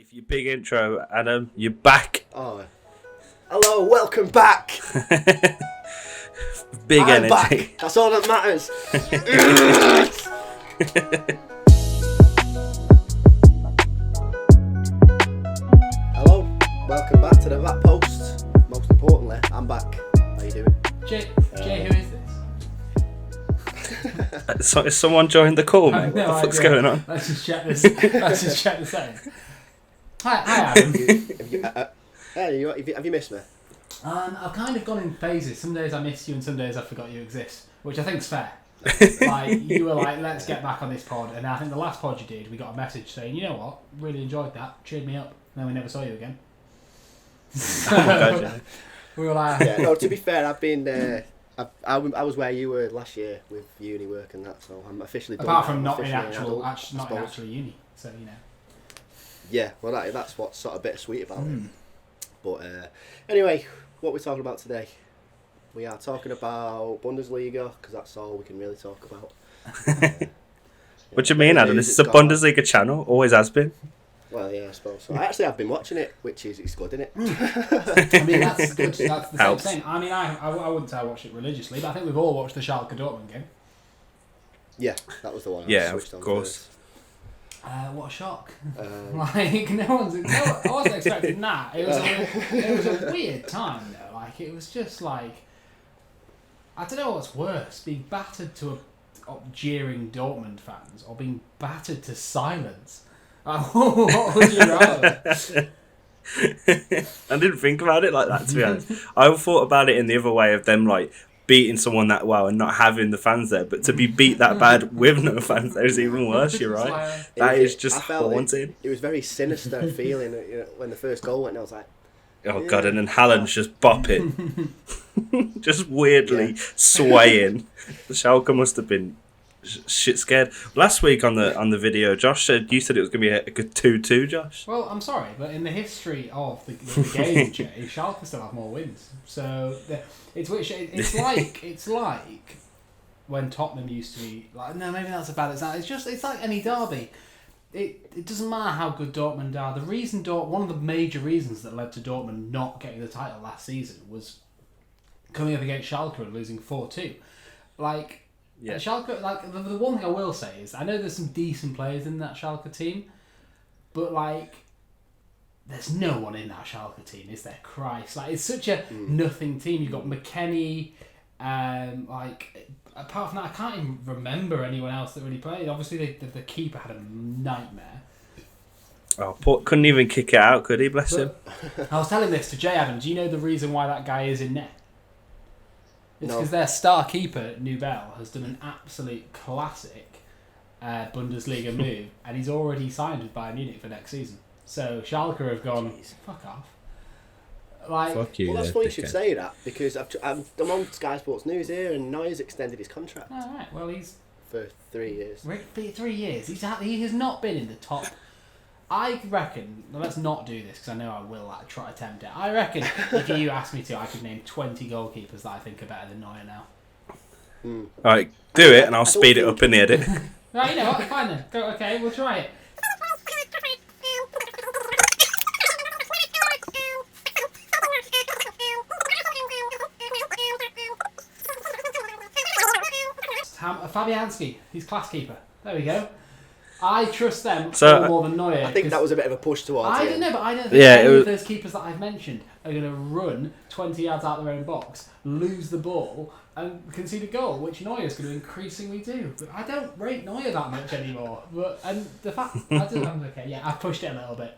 Leave your big intro, Adam. You're back. Oh, hello, welcome back. Big I'm energy. back. That's all that matters. Hello, welcome back to the Rat Post. Most importantly, I'm back. How you doing? Jay, who is this? Is someone joined the call, mate? No What the fuck's idea. going on? Let's just check this. Let's just check the setting. Hi, Adam. Have you missed me? I've kind of gone in phases. Some days I miss you, and some days I forgot you exist, which I think's fair. Like you were like, let's get back on this pod, and I think the last pod you did, we got a message saying, you know what, really enjoyed that, cheered me up, and then we never saw you again. We were like, Yeah. No. To be fair, I've been. I was where you were last year with uni work and that, so I'm officially done. apart from now. not in Officially an actual, adult, not in I suppose. actual uni, so you know. Yeah, well, that's what's sort of bittersweet about it. But anyway, what we're talking about today, we are talking about Bundesliga because that's all we can really talk about. What do you mean, Adam? This is a Bundesliga channel. Always has been. Well, yeah, I suppose so. I actually have been watching it, which is it's good, isn't it? I mean, that's good. That's the Helps. same thing. I mean, I wouldn't say I watch it religiously, but I think we've all watched the Schalke Dortmund game. Yeah, that was the one. Yeah, I switched of on course. What a shock! First. Like I wasn't expecting that. It was a weird time though. Like it was just like I don't know what's worse: being battered to jeering Dortmund fans, or being battered to silence. What would you rather? I didn't think about it like that, to be honest. I thought about it in the other way of them like beating someone that well and not having the fans there, but to be beat that bad with no fans there is even worse. You're right. That is just I felt haunting. It was very sinister feeling when the first goal went. I was like, Oh yeah. god, and then Haaland's just bopping, just weirdly swaying. The Schalke must have been shit scared. Last week on the video, Josh said it was going to be a good 2-2, Josh. Well, I'm sorry, but in the history of the game, Jay, Schalke still have more wins. So it's like when Tottenham used to be like. No, maybe that's a bad example. It's like any derby. It doesn't matter how good Dortmund are. One of the major reasons that led to Dortmund not getting the title last season was coming up against Schalke and losing 4-2. Like. Yeah. Schalke, like the one thing I will say is, I know there's some decent players in that Schalke team, but like, there's no one in that Schalke team, is there? Christ, like it's such a nothing team. You've got McKennie, like apart from that, I can't even remember anyone else that really played. Obviously, the keeper had a nightmare. Oh, Port couldn't even kick it out, could he? Bless him. I was telling this to Jay Adam. Do you know the reason why that guy is in net? It's No. because their star keeper, Nubel, has done an absolute classic Bundesliga move, and he's already signed with Bayern Munich for next season. So Schalke have gone, fuck off. Like, Fuck you. well, that's funny you should say that because I'm on Sky Sports News here, and Neuer's extended his contract all right, well, he's for 3 years. 3 years. He has not been in the top. I reckon, let's not do this because I know I will try to attempt it. I reckon if you asked me to, I could name 20 goalkeepers that I think are better than Neuer now. Alright, do it and I'll speed it up in the edit. Right, you know what? Fine then. Go, okay, we'll try it. Fabianski, he's class keeper. There we go. I trust them far more than Neuer. I think that was a bit of a push towards. I the don't end. know, but I don't think any of those keepers that I've mentioned are going to run 20 yards out of their own box, lose the ball, and concede a goal, which Neuer's going to increasingly do. But I don't rate Neuer that much anymore. And the fact I'm okay, yeah, I've pushed it a little bit.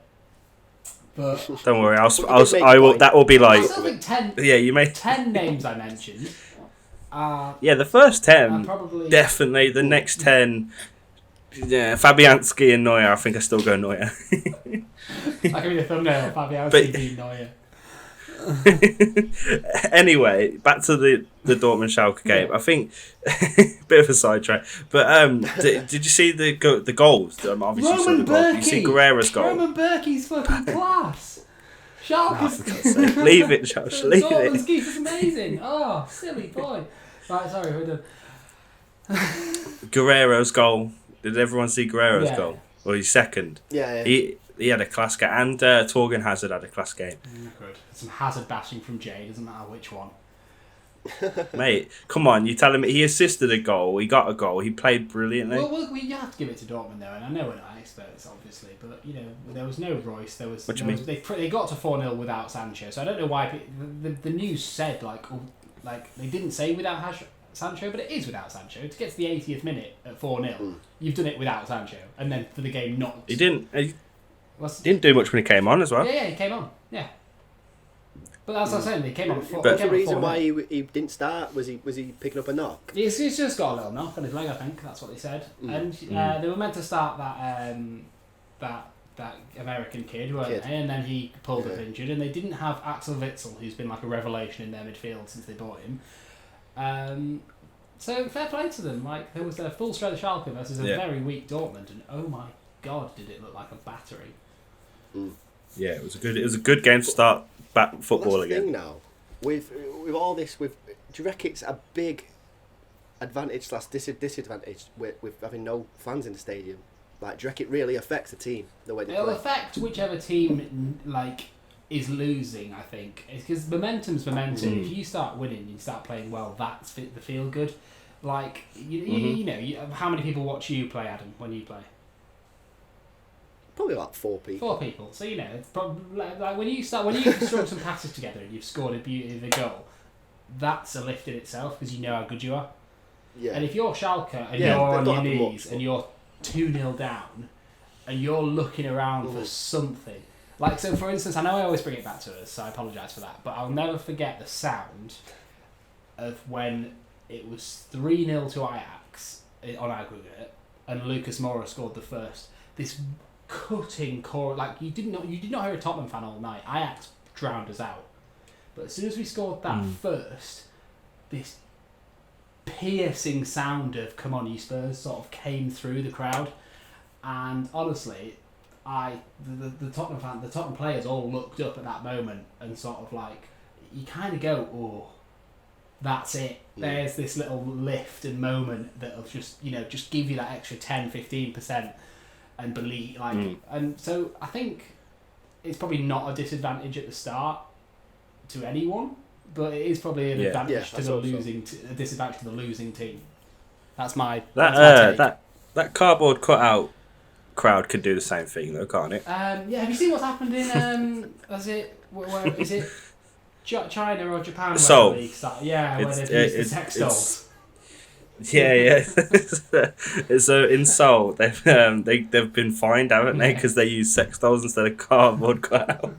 But Don't worry, I will. That will be I like. still think 10. Yeah, you made 10 names I mentioned. Yeah, the first 10 probably definitely. The next 10. Yeah, Fabianski and Neuer. I think I still go Neuer. I can be the thumbnail of Fabianski But- being Neuer. Anyway, back to the Dortmund Schalke game. I think bit of a sidetrack, but did you see the goals? Obviously, you saw the goal. You see Guerrero's goal. Roman Berkey's fucking class. Schalke's For God's sake. Leave it, Josh. Leave Dortmund's it. keeper's amazing. Oh, silly boy. Right, sorry, we're done. Guerrero's goal. Did everyone see Guerrero's Yeah. goal? Or his second? Yeah. He he had a class game, and Torgan Hazard had a class game. Good. Some Hazard bashing from Jay. Doesn't matter which one. Mate, come on! You telling me he assisted a goal? He got a goal. He played brilliantly. Well, we have to give it to Dortmund though, and I know we're not experts, obviously, but there was no Royce. There was. What do you mean? They got to 4-0 without Sancho, so I don't know why the news said like they didn't say without Sancho, but it is without Sancho. To get to the 80th minute at 4-0, you've done it without Sancho, and then for the game not. He didn't do much when he came on as well. Yeah, he came on. Yeah. But that's what I'm saying. They came on. But the reason why he didn't start was he picking up a knock. He's just got a little knock on his leg, I think. That's what they said. And they were meant to start that American kid, weren't they? And then he pulled up injured, and they didn't have Axel Witsel, who's been like a revelation in their midfield since they bought him. So fair play to them. Like there was a full strength of Schalke versus a very weak Dortmund, and oh my god, did it look like a battery. Yeah, it was a good game to start back football that's the again. thing now, with all this, do you reckon it's a big advantage / disadvantage with having no fans in the stadium? Like, do you reckon it really affects the team the way they play? It'll affect whichever team is losing. I think it's because momentum's momentum. If you start winning, you start playing well. That's the feel good. Like how many people watch you play, Adam, when you play? Probably like 4 people. 4 people. So it's probably like when you throw some passes together and you've scored a beauty of a goal, that's a lift in itself because you know how good you are. Yeah. And if you're Schalke and you're on your knees and you're 2-0 down and you're looking around for something, like so for instance, I know I always bring it back to us, so I apologise for that, but I'll never forget the sound of when it was 3-0 to Ajax on aggregate and Lucas Moura scored the first. This cutting core, like you did not hear a Tottenham fan all night. Ajax drowned us out, but as soon as we scored that first, this piercing sound of "Come on, you Spurs" sort of came through the crowd, and honestly, the Tottenham players all looked up at that moment and sort of like you kind of go, oh, that's it. There's this little lift and moment that'll just give you that extra 10-15%. And believe and so I think it's probably not a disadvantage at the start to anyone, but it is probably an advantage to the losing, a disadvantage to the losing team. That's my that cardboard cutout crowd could do the same thing though, can't it? Have you seen what's happened in where is it China or Japan? Seoul. Where they've used the sex dolls. Yeah. So in Seoul, they've been fined, haven't they? Because they use sex dolls instead of cardboard cutouts.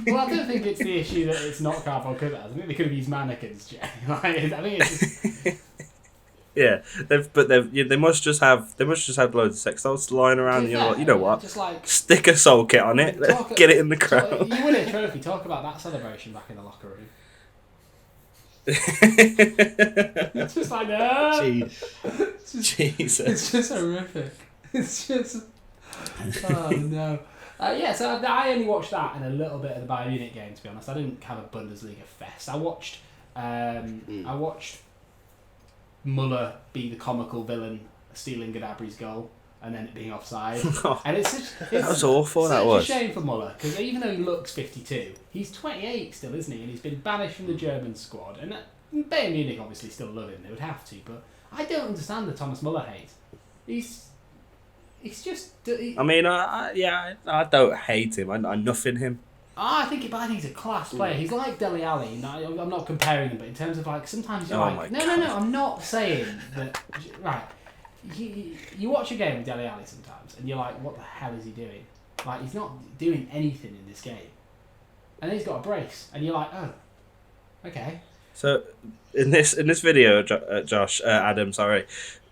Well, I don't think it's the issue that it's not cardboard cutouts. I think they could have used mannequins, Jay. I think it's just... Yeah, they must just have loads of sex dolls lying around. And you're like, you know what? Just like stick a Soul kit on it. Get it in the crowd. You win a trophy. Talk about that celebration back in the locker room. It's just like Jesus. It's just horrific. It's just oh no. So I only watched that and a little bit of the Bayern Munich game. To be honest, I didn't have a Bundesliga fest. I watched Muller be the comical villain stealing Gnabry's goal and then it being offside. And that was awful. That was a shame for Muller because even though he looks 52, he's 28 still, isn't he? And he's been banished from the German squad. And Bayern Munich obviously still love him; they would have to. But I don't understand the Thomas Muller hate. He's just. I don't hate him. I nothing him. I think he's a class player. He's like Dele Alli. I'm not comparing him, but in terms of like sometimes you're no. I'm not saying that. Right. You watch a game with Dele Alli sometimes, and you're like, what the hell is he doing? Like, he's not doing anything in this game. And then he's got a brace, and you're like, oh, okay. So, in this video, Adam,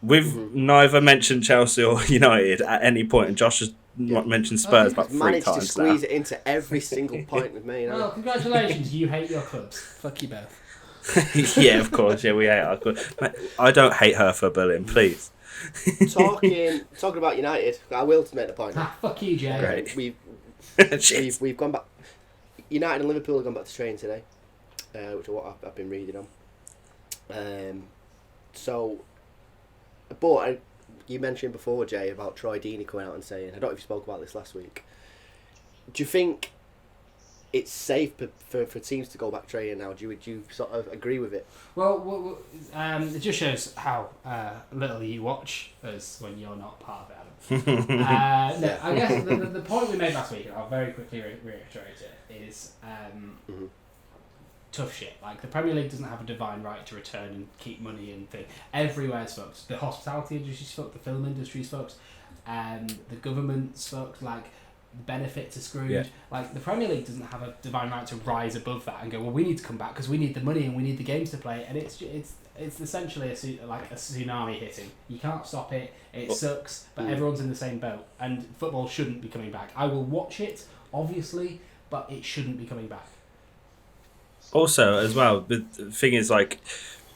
we've neither mentioned Chelsea or United at any point, and Josh has mentioned Spurs about 3 times managed to squeeze it into every single point with me. Well, congratulations, you hate your clubs. Fuck you both. Yeah, of course, we hate our club. I don't hate her for Berlin, please. Talking about United, I will make the point. Fuck you, Jay. Great. We've gone back. United and Liverpool have gone back to training today, which is what I've been reading on. You mentioned before, Jay, about Troy Deeney coming out and saying, I don't know if you spoke about this last week, Do you think it's safe for teams to go back training now? Do you sort of agree with it? Well, it just shows how little you watch us when you're not part of it, Adam. No, I guess the point we made last week, and I'll very quickly reiterate it, is tough shit. Like, the Premier League doesn't have a divine right to return and keep money and thing. Everywhere's fucked. The hospitality industry's fucked, the film industry's fucked, the government's fucked, like, the benefits are screwed. Yeah. Like, the Premier League doesn't have a divine right to rise above that and go, well, we need to come back because we need the money and we need the games to play. And it's essentially like a tsunami hitting. You can't stop it. It sucks, but everyone's in the same boat. And football shouldn't be coming back. I will watch it, obviously, but it shouldn't be coming back. Also, as well, the thing is, like,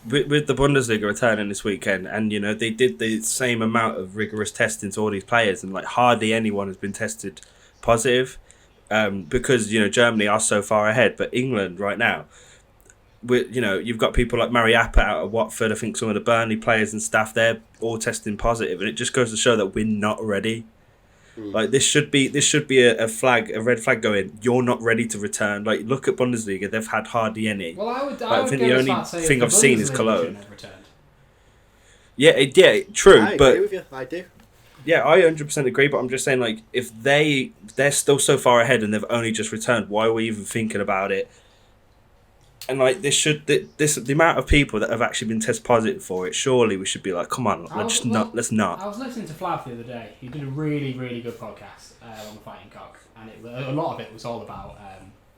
with the Bundesliga returning this weekend, and, you know, they did the same amount of rigorous testing to all these players, and, like, hardly anyone has been tested positive, because, you know, Germany are so far ahead. But England right now, you know, you've got people like Mariappa out of Watford. I think some of the Burnley players and staff, they're all testing positive, and it just goes to show that we're not ready. Like, this should be a red flag going, you're not ready to return. Like, look at Bundesliga, they've had hardly any. Well, I would think go the as only far to say thing the I've seen is Bundesliga Cologne. shouldn't have returned. Yeah, true, I but agree with you. I do. yeah, I 100% agree. But I'm just saying, like, if they're still so far ahead and they've only just returned, why are we even thinking about it? And, like, the amount of people that have actually been test positive for it, surely we should be like, come on, let's not. I was listening to Flav the other day. He did a really, really good podcast on the Fighting Cock, and a lot of it was all about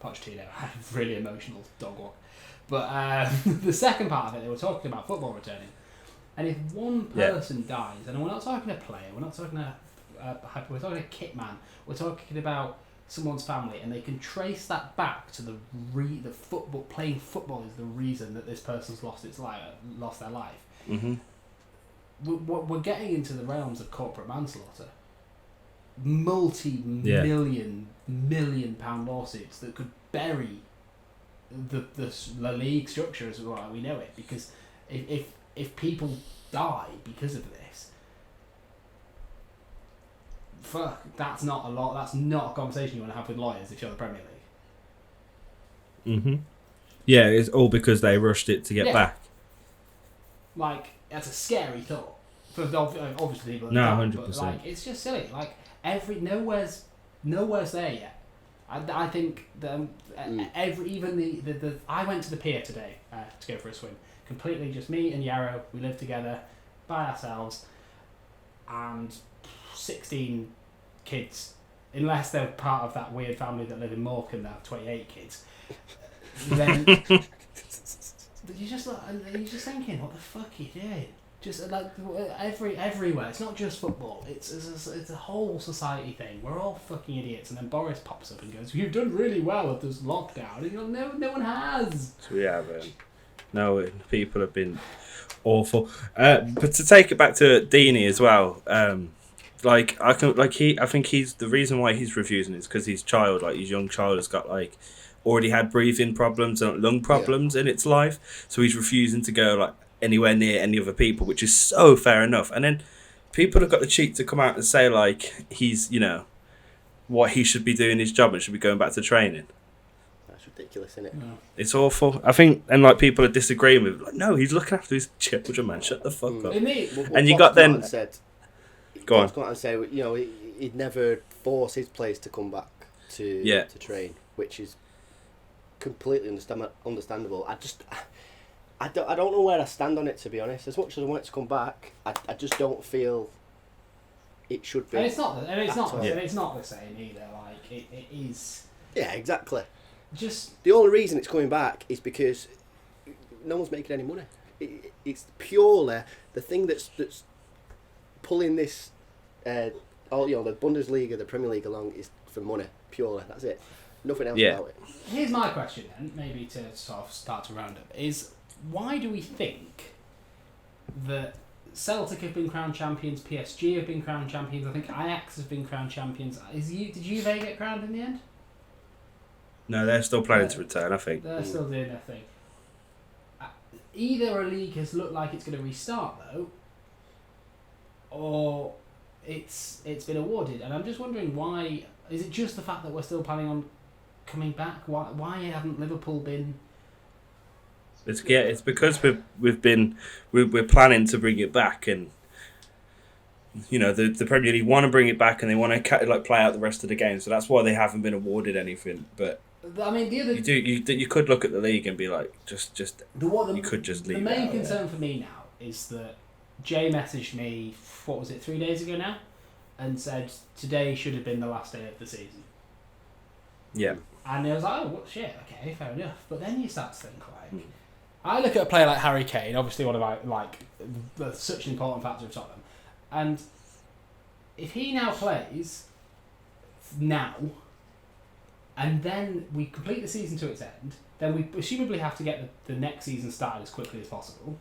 Pochettino. I had a really emotional dog walk. But the second part of it, they were talking about football returning. And if one person dies, and we're not talking a player, we're not talking we're talking a kit man, we're talking about someone's family, and they can trace that back to the football. Playing football is the reason that this person's lost their life. Mm-hmm. We're getting into the realms of corporate manslaughter, multi-million £1 lawsuits that could bury the league structure as we know it. Because if people die because of this, fuck, that's not a conversation you want to have with lawyers if you're the Premier League. Mm-hmm. Yeah, it's all because they rushed it to get back. Like, that's a scary thought for obviously people. No, 100%. 100%. But, like, it's just silly. Like, nowhere's there yet. I think even the I went to the pier today to go for a swim. Completely just me and Yarrow. We live together by ourselves, and 16 kids, unless they're part of that weird family that live in Morecambe that have 28 kids. Then you're just thinking, what the fuck are you doing? Just like everywhere. It's not just football. It's a whole society thing. We're all fucking idiots. And then Boris pops up and goes, "You've done really well with this lockdown." And you're like, no one has. So we haven't. No, people have been awful. But to take it back to Deeney as well, I think he's the reason why he's refusing is because his young child has got already had breathing problems and lung problems in its life, so he's refusing to go anywhere near any other people, which is so fair enough. And then people have got the cheek to come out and say he's what he should be doing his job and should be going back to training. That's ridiculous, isn't it? No. It's awful. I think, and people are disagreeing with no, he's looking after his children, man. Shut the fuck up. And you got then. Go on. Come out and say, he'd never force his players to come back to train, which is completely understandable. I don't know where I stand on it, to be honest. As much as I want it to come back, I just don't feel it should be. And it's not the same either. It is. Yeah, exactly. Just the only reason it's coming back is because no one's making any money. It's purely the thing that's pulling this, the Bundesliga, the Premier League along is for money. Purely, that's it. Nothing else about it. Here's my question then, maybe to sort of start to round up, is why do we think that Celtic have been crowned champions, PSG have been crowned champions, I think Ajax have been crowned champions. Did Juve get crowned in the end? No, they're still planning to return, I think. They're still doing their thing. Either a league has looked like it's going to restart though, or it's been awarded, and I'm just wondering why Is it just the fact that we're still planning on coming back? Why haven't Liverpool been? It's because we're planning to bring it back, and the Premier League want to bring it back, and they want to play out the rest of the game. So that's why they haven't been awarded anything. But I mean, you could look at the league and be like, you could just leave. The main concern for me now is that Jay messaged me. What was it, 3 days ago now, and said today should have been the last day of the season. Yeah. And I was like, oh, well, shit, okay, fair enough. But then you start to think, like, I look at a player like Harry Kane, obviously one of my, such an important factor of Tottenham, and if he now plays now, and then we complete the season to its end, then we presumably have to get the next season started as quickly as possible,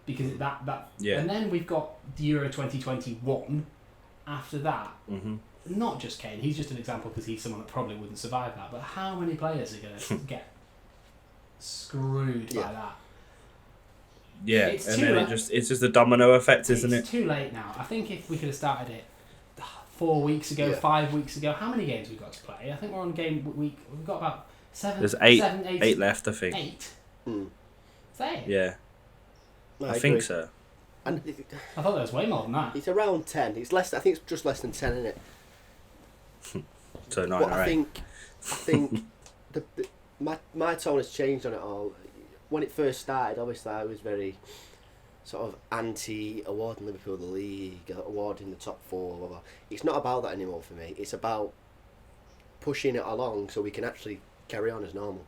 because and then we've got the Euro 2021 after that. Mm-hmm. Not just Kane, he's just an example because he's someone that probably wouldn't survive that, but how many players are going to get screwed by that? Yeah, and then it's just a domino effect, isn't it? It's too late now. I think if we could have started it 4 weeks ago, 5 weeks ago, how many games we've got to play? I think we're on game week. We've got about 7. There's 8 eight left, I think. 8. Is that it? Yeah, No, I think so. And I thought there was way more than that. it's around 10. It's less. I think it's just less than 10, isn't it? So 9 But or 8. I think my tone has changed on it all. When it first started, obviously I was very sort of anti-awarding Liverpool the league, awarding the top 4. Blah, blah. It's not about that anymore for me. It's about pushing it along so we can actually carry on as normal.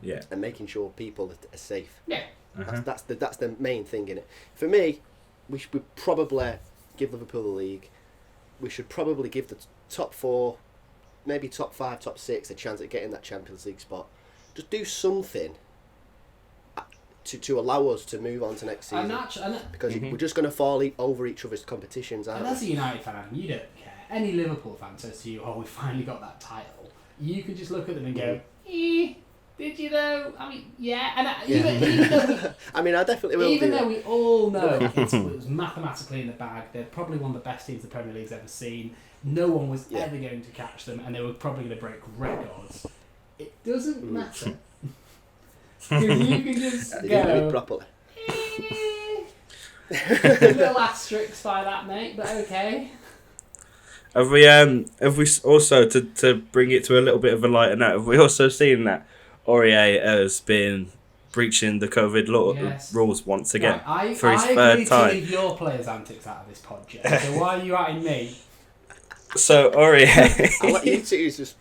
Yeah. And making sure people are safe. Yeah. Uh-huh. That's the main thing in it. For me, we should probably give Liverpool the league. We should probably give the top 4, maybe top 5, top 6 a chance at getting that Champions League spot. Just do something to allow us to move on to next season. Because we're just going to fall over each other's competitions, aren't we? And as a United fan, you don't care. Any Liverpool fan says to you, oh, we finally got that title. You can just look at them and go, did you though? I mean, yeah. And even though I mean, I definitely will. Even though we all know it was mathematically in the bag, they're probably one of the best teams the Premier League's ever seen. No one was ever going to catch them, and they were probably going to break records. It doesn't matter. Because you can just go properly. little asterisks by that, mate. But okay. Have we also to bring it to a little bit of a lighter note? Have we also seen that Aurier has been breaching the COVID rules once again for his third time? I agree to leave your players' antics out of this podcast. So why are you outing me? So Aurier, I'll let you two just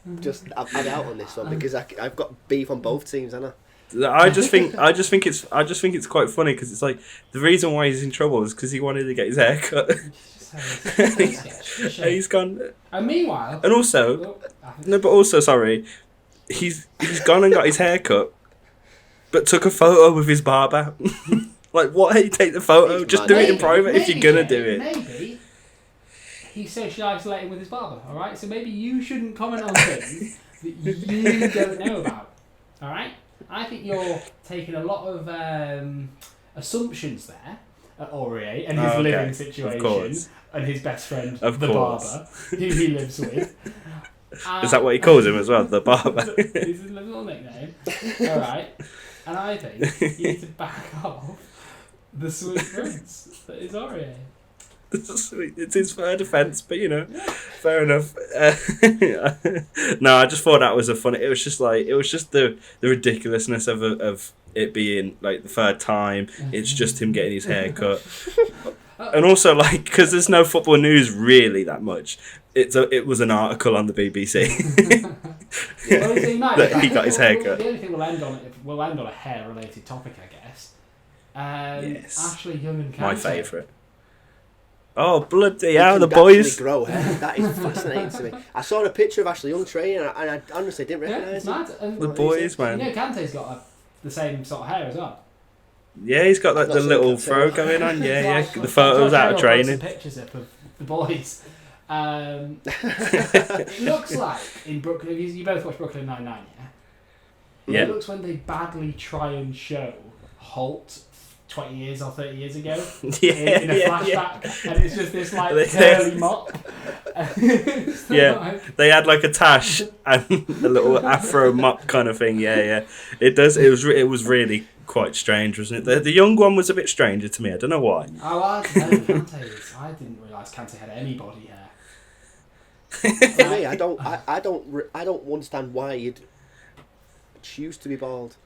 add out on this one because I've got beef on both teams, haven't I? I just think it's quite funny because it's like the reason why he's in trouble is because he wanted to get his hair cut. And he's gone. And meanwhile, and also, sorry, he's gone and got his hair cut, but took a photo with his barber. Like, what? Hey, take the photo. Just do it in private if you're gonna do it. Maybe he's socially isolating with his barber. All right, so maybe you shouldn't comment on things that you don't know about. All right. I think you're taking a lot of assumptions there at Aurier and his living situation and his best friend, barber, who he lives with. Is that what he calls him as well, the barber? It's his little nickname. All right. And I think you need to back off the sweet prince that is Aurier. It's his third offence, but fair enough. No, I just thought that was a funny. It was just the ridiculousness of it being like the third time. It's just him getting his hair cut, and also because there's no football news really that much. It was an article on the BBC that he got his hair cut. The only thing we'll end on a hair related topic, I guess. Yes. Ashley Young and Kante. My favourite. Oh, bloody hell, the boys. Grow hair. That is fascinating to me. I saw a picture of Ashley Young training and I honestly didn't recognise him. The boys, man. Kante's got the same sort of hair as well. Yeah, he's got the little throw going on. Yeah. The photos out of training. Pictures up of the boys. It looks like in Brooklyn, you both watch Brooklyn Nine-Nine, yeah? Yeah. It looks when they badly try and show Holt 20 years or 30 years ago Yeah, in a flashback, and it's just this like curly mop. Yeah, they had like a tash and a little afro mop kind of thing. Yeah. It does. It was really quite strange, wasn't it? The young one was a bit stranger to me. I don't know why. Oh, I didn't realise Kante had any body hair. For me, I don't understand why you'd choose to be bald.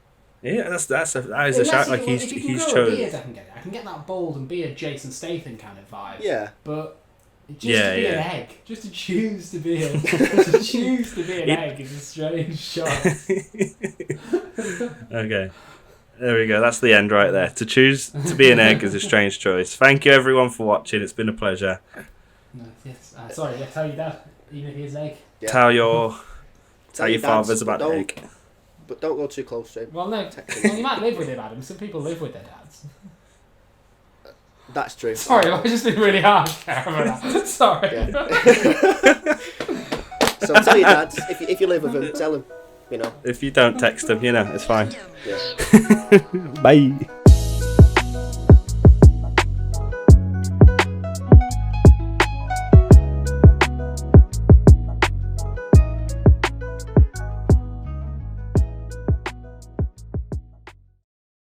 Yeah, that is a shout. Like he's chosen. Beard, I can get that bald and beard Jason Statham kind of vibe. Yeah, but just to be an egg, just to choose to be an egg is a strange choice. Okay. There we go. That's the end right there. To choose to be an egg is a strange choice. Thank you everyone for watching. It's been a pleasure. No, yes. Sorry. Yeah, tell your dad, even if he is an egg. yeah. Tell your dads, fathers about egg. But don't go too close to him. Well, no. Well, you might live with him, Adam. Some people live with their dads. That's true. Sorry, I've just been really harsh. Sorry. Yeah. So tell your dads if you live with them, tell them. You know. If you don't text them, it's fine. Yeah. Bye.